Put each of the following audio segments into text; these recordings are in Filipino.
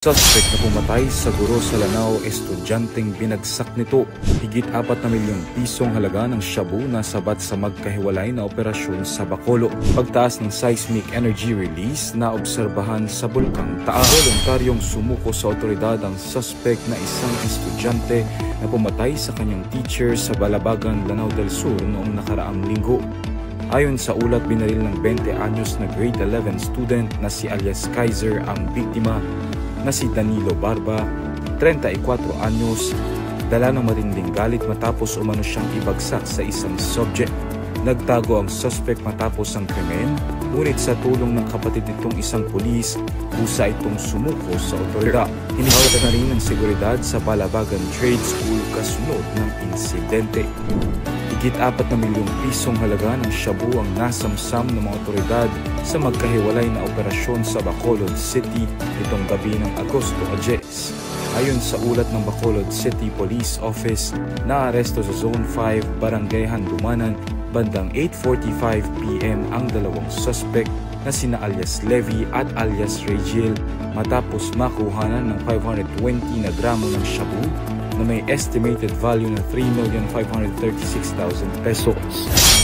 Suspect na pumatay sa guro sa Lanao, estudyanteng binagsak nito. Higit 4 na milyong pisong halaga ng shabu na sabat sa magkahiwalay na operasyon sa Bacolod. Pagtaas ng seismic energy release na obserbahan sa Bulkang Taal. Voluntaryong sumuko sa otoridad ang suspect na isang estudyante na pumatay sa kanyang teacher sa Balabagan, Lanao del Sur noong nakaraang linggo. Ayon sa ulat, binaril ng 20 anyos na grade 11 student na si alias Kaiser ang biktima na si Danilo Barba, 34 anyos, dala ng matinding galit matapos umano siyang ibagsak sa isang subject. Nagtago ang suspect matapos ang krimen, ngunit sa tulong ng kapatid nitong isang pulis, kusa itong sumuko sa otoridad. Hinihawak na rin ng seguridad sa Balabagan Trade School kasunod ng insidente. Higit 4 na milyong pisong halaga ng shabu ang nasamsam ng mga otoridad sa magkahiwalay na operasyon sa Bacolod City itong gabi ng Agosto 10. Ayon sa ulat ng Bacolod City Police Office, naaresto sa Zone 5, Barangay Handumanan, bandang 8:45 PM ang dalawang suspect na sina alias Levi at alias Regil matapos makuhanan ng 520 na gramo ng shabu na may estimated value na 3,536,000 pesos.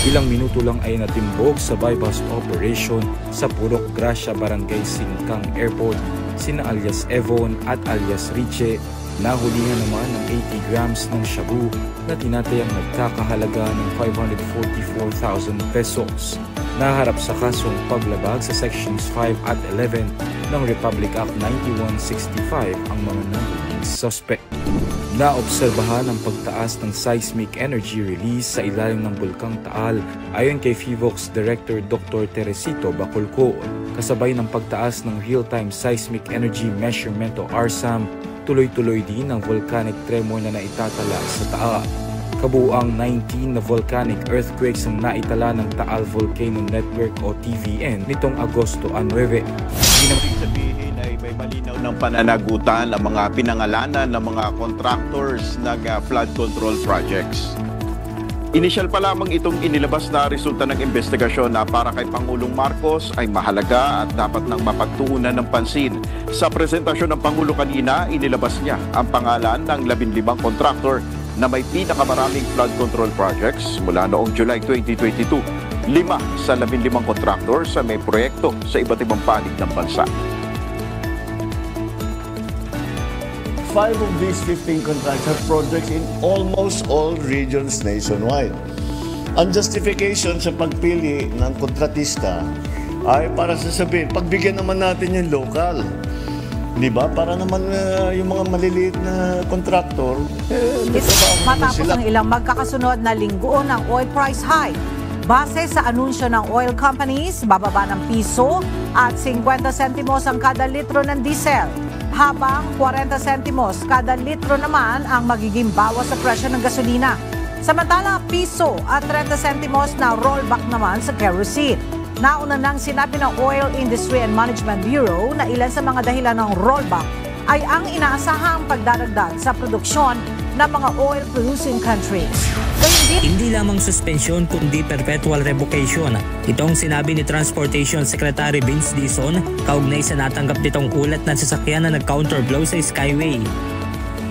Ilang minuto lang ay natimbog sa bypass operation sa Purok Gracia, Barangay Singkang Airport, sina alias Evon at alias Riche. Nahulingan naman ng 80 grams ng shabu na tinatayang nagkakahalaga ng 544,000 pesos. Naharap sa kasong paglabag sa Sections 5 at 11 ng Republic Act 9165 ang mga nahuling suspect. Naobserbahan ang pagtaas ng seismic energy release sa ilalim ng Bulkang Taal ayon kay FIVOX Director Dr. Teresito Bacolco. Kasabay ng pagtaas ng real-time seismic energy measurement o RSAM, tuloy-tuloy din ang volcanic tremor na naitatala sa Taal. Kabuuang 19 na volcanic earthquakes ang naitala ng Taal Volcano Network o TVN nitong Agosto 9. Ibig sabihin ay may malinaw ng pananagutan ang mga pinangalanan ng mga contractors ng flood control projects. Initial pa lamang itong inilabas na resulta ng investigasyon na para kay Pangulong Marcos ay mahalaga at dapat nang mapagtuunan ng pansin. Sa presentasyon ng Pangulo kanina, inilabas niya ang pangalan ng 15 contractor na may pinakamaraming flood control projects mula noong July 2022. 5 sa 15 contractors sa may proyekto sa iba't ibang panig ng bansa. 5 of these 15 contracts have projects in almost all regions nationwide. Ang justification sa pagpili ng kontratista ay para sasabihin, pagbigyan naman natin yung local. Di ba? Para naman yung mga maliliit na contractor, matapos ang ilang magkakasunod na linggo ng oil price high. Base sa anunsyo ng oil companies, bababa ng piso at 50 sentimos ang kada litro ng diesel, habang 40 sentimos kada litro naman ang magiging bawas sa presyo ng gasolina. Samantala, piso at 30 sentimos na rollback naman sa kerosene. Nauna nang sinabi ng Oil Industry and Management Bureau na ilan sa mga dahilan ng rollback ay ang inaasahang pagdaragdag sa produksyon ng mga oil-producing countries. Hindi lamang suspensyon kundi perpetual revocation. Ito ang sinabi ni Transportation Secretary Vince Dizon kaugnay sa natanggap nitong ulat na sasakyan na nag-counterblow sa Skyway.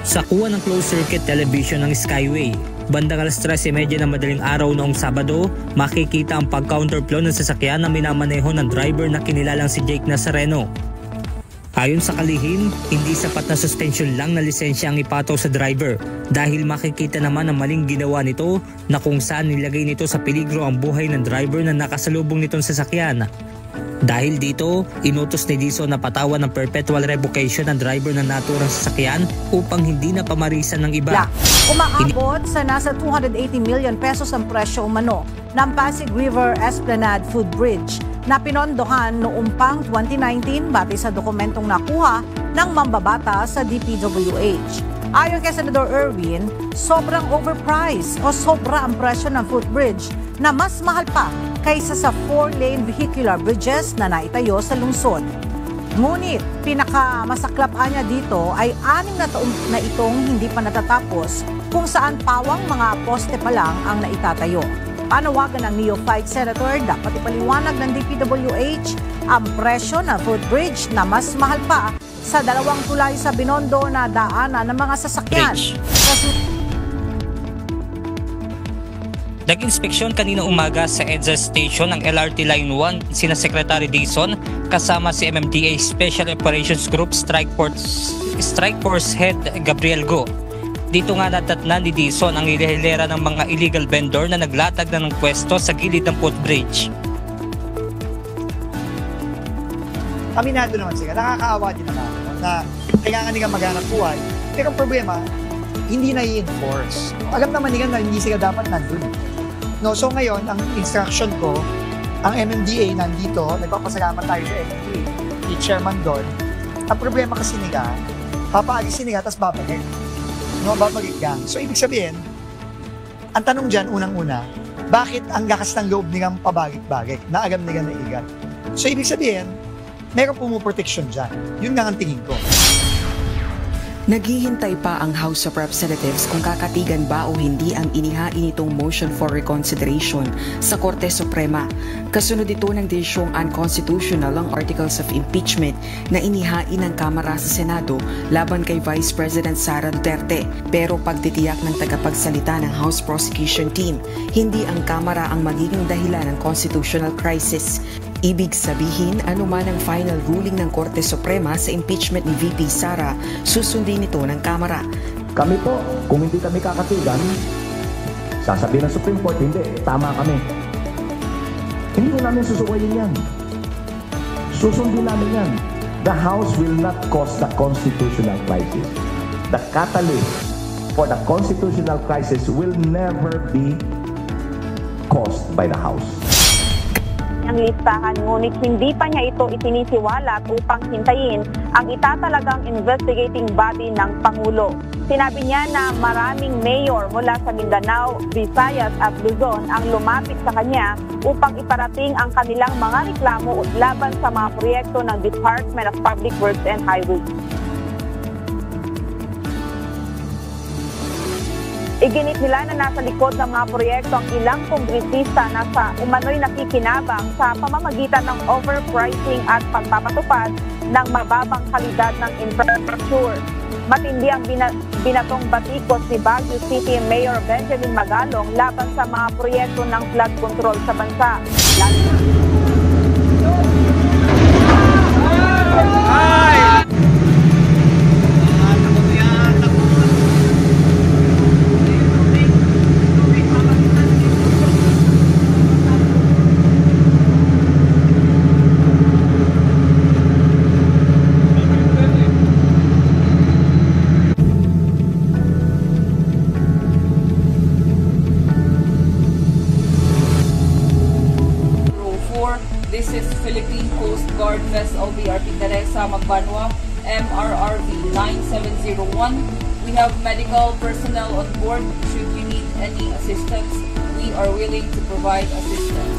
Sa kuha ng closed-circuit television ng Skyway, bandang alas 3:30 ng madaling araw noong Sabado, makikita ang pag-counterflow ng sasakyan na minamaneho ng driver na kinilalang si Jake Nazareno. Ayon sa kalihim, hindi sapat na suspension lang na lisensya ang ipataw sa driver dahil makikita naman ang maling ginawa nito na kung saan nilagay nito sa peligro ang buhay ng driver na nakasalubong nitong sasakyan. Dahil dito, inutos ni Dizon na patawan ng perpetual revocation ng driver ng naturang sasakyan upang hindi na pamarisan ng iba. Umaabot sa nasa 280 million pesos ang presyo umano ng Pasig River Esplanade Food Bridge na pinondohan noong pang 2019 batay sa dokumentong nakuha ng mambabata sa DPWH. Ayon kay Senador Erwin, sobrang overpriced o sobra ang presyo ng footbridge na mas mahal pa kaysa sa 4-lane vehicular bridges na naitayo sa lungsod. Ngunit pinakamasaklap niya dito ay 6 na taon na itong hindi pa natatapos kung saan pawang mga poste pa lang ang naitatayo. Panawagan ng neophyte senator, dapat ipaliwanag ng DPWH ang presyo ng footbridge na mas mahal pa sa dalawang tulay sa Binondo na daanan ng mga sasakyan. Nag-inspeksyon kanina umaga sa EDSA Station ng LRT Line 1 sina Secretary Dizon kasama si MMDA Special Operations Group Strike Force Head Gabriel Go. Dito nga natatnan ni Dizon ang hilera ng mga illegal vendor na naglatag na ng pwesto sa gilid ng footbridge. Aminado naman sila, nakakaawa din naman na kailangan nila maghanap buhay. Pero ang problema, hindi na i-enforce. Alam naman nila na hindi sila dapat nandun. No, so ngayon, ang instruction ko, ang MMDA nandito, nagpapasalamat tayo sa MMDA, ni Chairman doon. Ang problema kasi nila, papaalisin nila, tapos babalik. No, babalik gang. So, ibig sabihin, ang tanong dyan, unang-una, bakit ang lakas ng loob nilang pabalik-balik na alam nila na igat? So, ibig sabihin, meron pumuproteksyon dyan. Yun nga ang tingin ko. Naghihintay pa ang House of Representatives kung kakatigan ba o hindi ang inihain nitong motion for reconsideration sa Korte Suprema. Kasunod ito ng desisyong unconstitutional ang articles of impeachment na inihain ng Kamara sa Senado laban kay Vice President Sara Duterte. Pero pagtitiyak ng tagapagsalita ng House Prosecution Team, hindi ang Kamara ang magiging dahilan ng constitutional crisis. Ibig sabihin, anuman ang final ruling ng Korte Suprema sa impeachment ni VP Sara, susundin ito ng Kamara. Kami po, kung hindi kami kakatigan, sasabihin ng Supreme Court, hindi, tama kami. Hindi ko namin susuwayin yan. Susundin namin yan. The House will not cause the constitutional crisis. The catalyst for the constitutional crisis will never be caused by the House. Ang listahan, ngunit hindi pa niya ito isinisiwalat upang hintayin ang itatalagang investigating body ng Pangulo. Sinabi niya na maraming mayor mula sa Mindanao, Visayas at Luzon ang lumapit sa kanya upang iparating ang kanilang mga reklamo laban sa mga proyekto ng Department of Public Works and Highways. Iginit nila na nasa likod ng mga proyekto ang ilang kongresista na sa umano'y nakikinabang sa pamamagitan ng overpricing at pagpapatupad ng mababang kalidad ng infrastructure. Matindi ang binatong batikos ni Baguio City Mayor Benjamin Magalong laban sa mga proyekto ng flood control sa bansa. This is Philippine Coast Guard Vessel BRP Teresa Magbanwa, MRRV 9701. We have medical personnel on board. Should you need any assistance, we are willing to provide assistance.